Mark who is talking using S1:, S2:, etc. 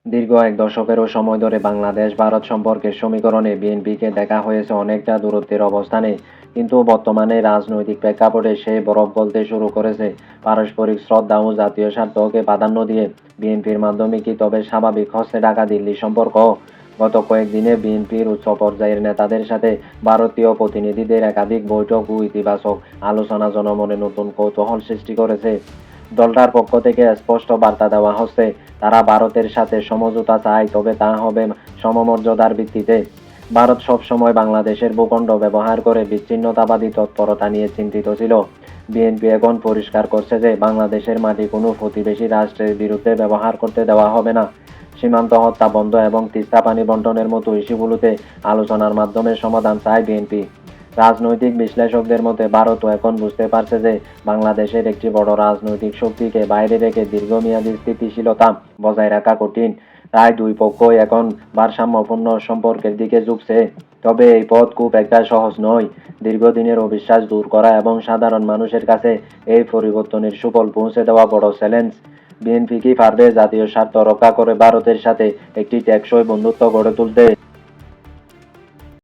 S1: দীর্ঘ এক দশকেরও সময় ধরে বাংলাদেশ-ভারত সম্পর্কের সমীকরণে বিএনপিকে দেখা হয়েছে অনেকটা দূরত্বের অবস্থানে, কিন্তু বর্তমানে রাজনৈতিক প্রেক্ষাপটে সে বরফ গলতে শুরু করেছে। পারস্পরিক শ্রদ্ধা ও জাতীয় স্বার্থকে প্রাধান্য দিয়ে বিএনপির মাধ্যমে কি তবে স্বাভাবিক হচ্ছে ঢাকা-দিল্লি সম্পর্ক? গত কয়েকদিনে বিএনপির উচ্চ পর্যায়ের নেতাদের সাথে ভারতীয় প্রতিনিধিদের একাধিক বৈঠক ও ইতিবাচক আলোচনা জনমনে নতুন কৌতূহল সৃষ্টি করেছে। দলটার পক্ষ থেকে স্পষ্ট বার্তা দেওয়া হচ্ছে, তারা ভারতের সাথে সমঝোতা চায়, তবে তা হবে সমমর্যাদার ভিত্তিতে। ভারত সবসময় বাংলাদেশের ভূখণ্ড ব্যবহার করে বিচ্ছিন্নতাবাদী তৎপরতা নিয়ে চিন্তিত ছিল। বিএনপি এখন পরিষ্কার করছে যে বাংলাদেশের মাটি কোনো প্রতিবেশী রাষ্ট্রের বিরুদ্ধে ব্যবহার করতে দেওয়া হবে না। সীমান্ত হত্যা বন্ধ এবং তিস্তা পানি বন্টনের মতো ইস্যুগুলোতে আলোচনার মাধ্যমে সমাধান চায় বিএনপি। রাজনৈতিক বিশ্লেষকদের মতে ভারতও এখন বুঝতে পারছে যে বাংলাদেশের একটি বড় রাজনৈতিক শক্তিকে বাইরে রেখে দীর্ঘমেয়াদী স্থিতিশীলতা বজায় রাখা কঠিন। তাই দুই পক্ষই এখন ভারসাম্যপূর্ণ সম্পর্কের দিকে ঝুঁকছে। তবে এই পথ খুব একটা সহজ নয়। দীর্ঘদিনের অবিশ্বাস দূর করা এবং সাধারণ মানুষের কাছে এই পরিবর্তনের সুফল পৌঁছে দেওয়া বড় চ্যালেঞ্জ। বিএনপি কি পারবে জাতীয় স্বার্থ রক্ষা করে ভারতের সাথে একটি টেকসই বন্ধুত্ব গড়ে তুলতে?